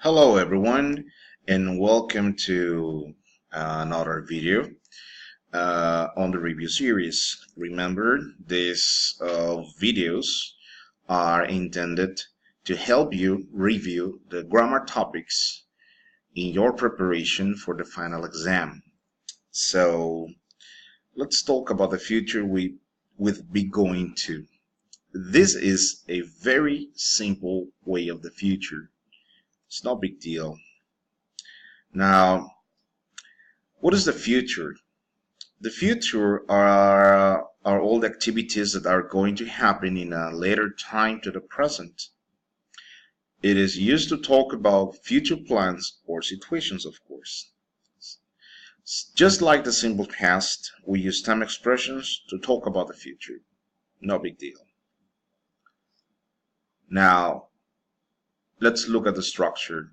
Hello everyone and welcome to another video on the review series. Remember, these videos are intended to help you review the grammar topics in your preparation for the final exam. So let's talk about the future with be going to. This is a very simple way of the future. It's no big deal. Now, what is the future? The future are all the activities that are going to happen in a later time to the present. It is used to talk about future plans or situations, of course. Just like the simple past, we use time expressions to talk about the future. No big deal. Now, let's look at the structure.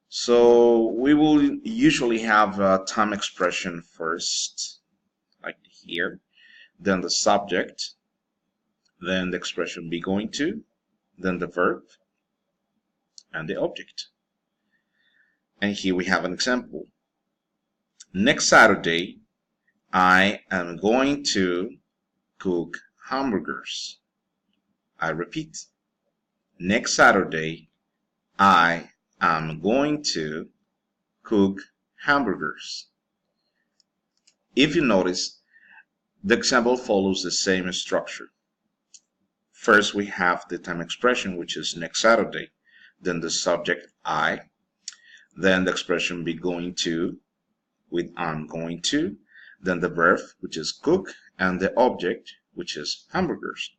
So we will usually have a time expression first, like here, then the subject, then the expression be going to, then the verb, and the object. And here we have an example. Next Saturday, I am going to cook hamburgers. I repeat, next Saturday, I am going to cook hamburgers. If you notice, the example follows the same structure. First, we have the time expression, which is next Saturday, then the subject, I, then the expression be going to with I'm going to, then the verb, which is cook, and the object, which is hamburgers.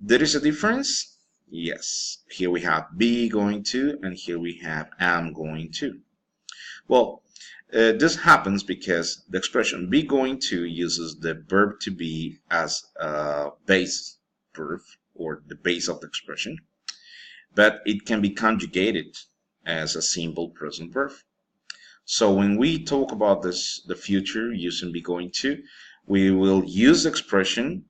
There is a difference? Yes. Here we have be going to, and here we have am going to. Well, this happens because the expression be going to uses the verb to be as a base verb or the base of the expression, but it can be conjugated as a simple present verb. So when we talk about the future using be going to, we will use the expression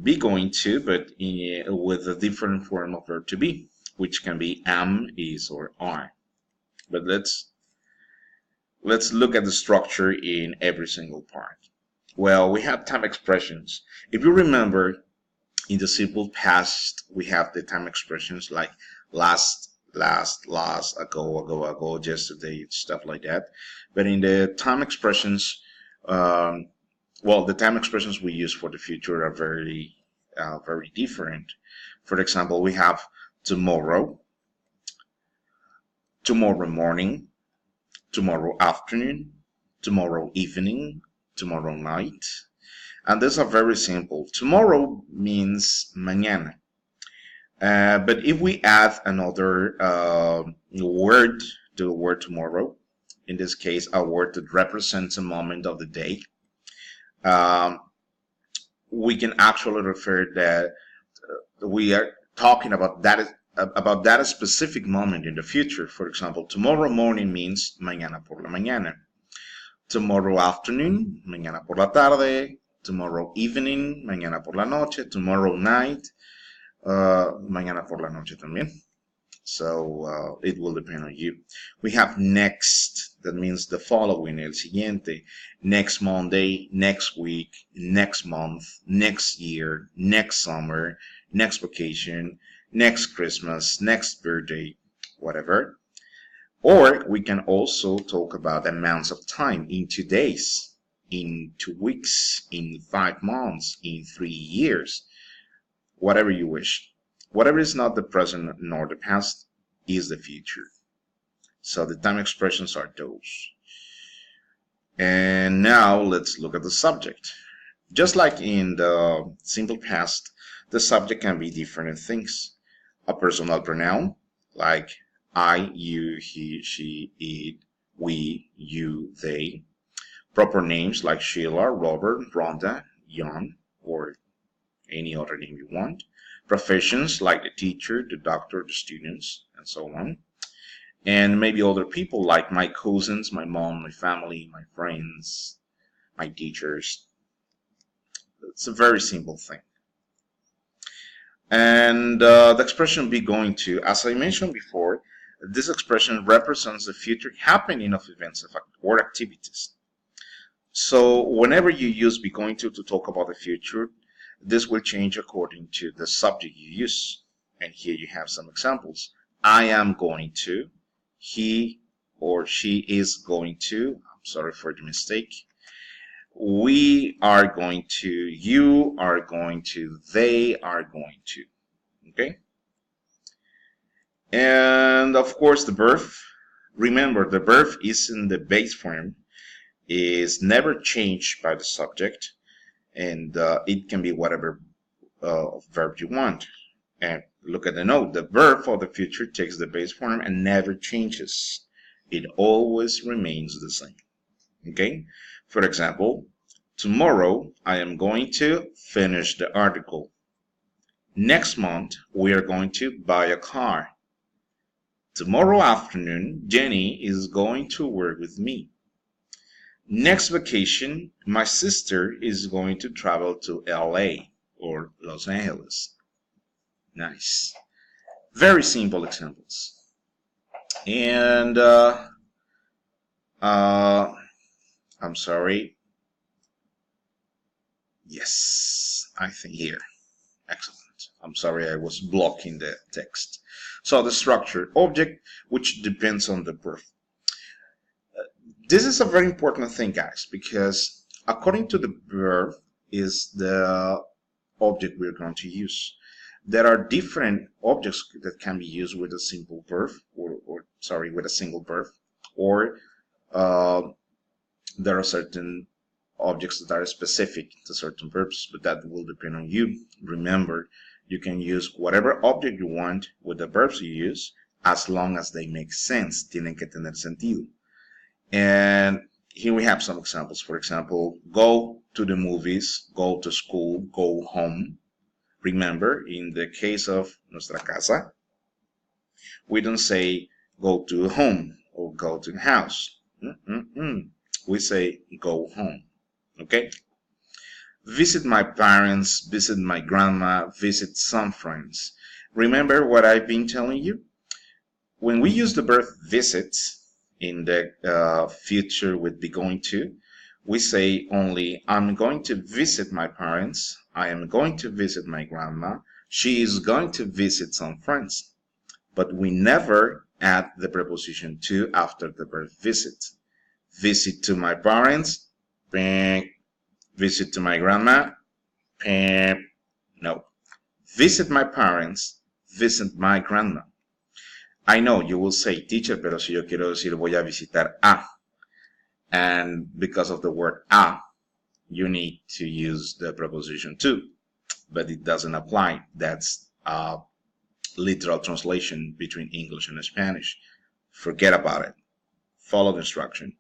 be going to, but with a different form of verb to be, which can be am, is, or are. But let's look at the structure in every single part. Well, we have time expressions. If you remember, in the simple past, we have the time expressions like last, ago, yesterday, stuff like that. But in the time expressions, the time expressions we use for the future are very different. For example, we have tomorrow, tomorrow morning, tomorrow afternoon, tomorrow evening, tomorrow night. And these are very simple. Tomorrow means mañana. But if we add another word to the word tomorrow, in this case, a word that represents a moment of the day, um, we can actually refer that we are talking about that specific moment in the future. For example, tomorrow morning means mañana por la mañana. Tomorrow afternoon, mañana por la tarde. Tomorrow evening, mañana por la noche. Tomorrow night, mañana por la noche también. So it will depend on you. We have next, that means the following, el siguiente, next Monday, next week, next month, next year, next summer, next vacation, next Christmas, next birthday, whatever. Or we can also talk about amounts of time in 2 days, in 2 weeks, in 5 months, in 3 years, whatever you wish. Whatever is not the present nor the past is the future. So the time expressions are those. And now let's look at the subject. Just like in the simple past, the subject can be different things. A personal pronoun like I, you, he, she, it, we, you, they. Proper names like Sheila, Robert, Rhonda, Jan, or any other name you want. Professions like the teacher, the doctor, the students, and so on. And maybe other people like my cousins, my mom, my family, my friends, my teachers. It's a very simple thing. And the expression be going to, as I mentioned before, This expression represents the future happening of events or activities. So whenever you use be going to talk about the future, this will change according to the subject you use. And here you have some examples. I am going to, he or she is going to, I'm sorry for the mistake. We are going to, you are going to, they are going to. Okay? And of course the verb. Remember, the verb is in the base form, is never changed by the subject, and it can be whatever verb you want. And look at the note. The verb for the future takes the base form and never changes. It always remains the same. Okay? For example, tomorrow I am going to finish the article. Next month we are going to buy a car. Tomorrow afternoon Jenny is going to work with me. Next vacation my sister is going to travel to LA or Los Angeles. Nice. Very simple examples. And I'm sorry. Yes, I think here. Excellent. I'm sorry, I was blocking the text. So the structure, object, which depends on the verb. This is a very important thing, guys, because according to the verb is the object we're going to use. There are different objects that can be used with a simple verb, with a single verb, or there are certain objects that are specific to certain verbs, but that will depend on you. Remember, you can use whatever object you want with the verbs you use, as long as they make sense. Tienen que tener sentido. And here we have some examples. For example, go to the movies, go to school, go home. Remember, in the case of nuestra casa, we don't say go to home or go to the house. We say go home. Okay? Visit my parents, visit my grandma, visit some friends. Remember what I've been telling you? When we use the verb visit in the future with be going to, we say only I'm going to visit my parents, I am going to visit my grandma, she is going to visit some friends. But we never add the preposition to after the verb visit. Visit to my parents, visit to my grandma, no. Visit my parents, visit my grandma. I know you will say, teacher, pero si yo quiero decir voy a visitar a, and because of the word a, you need to use the preposition to, but it doesn't apply. That's a literal translation between English and Spanish. Forget about it. Follow the instruction.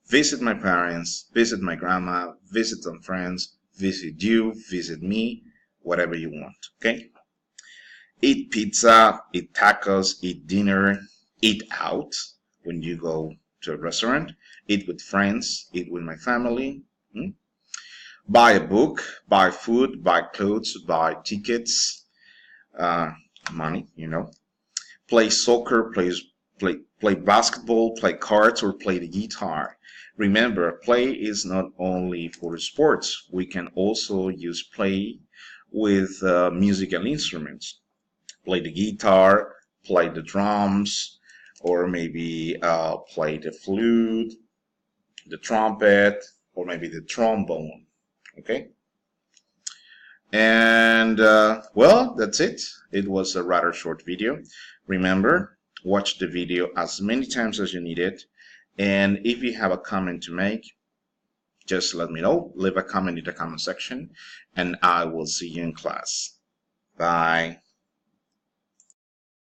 Visit my parents, visit my grandma, visit some friends, visit you, visit me, whatever you want, okay? Eat pizza, eat tacos, eat dinner, eat out when you go to a restaurant, eat with friends, eat with my family, buy a book, buy food, buy clothes, buy tickets, money, play soccer, play basketball, play cards, or play the guitar. Remember, play is not only for sports. We can also use play with musical instruments. Play the guitar, play the drums, or maybe play the flute, the trumpet, or maybe the trombone. Okay? And well, that's it. It was a rather short video. Remember, watch the video as many times as you need it. And if you have a comment to make, just let me know. Leave a comment in the comment section, and I will see you in class. Bye.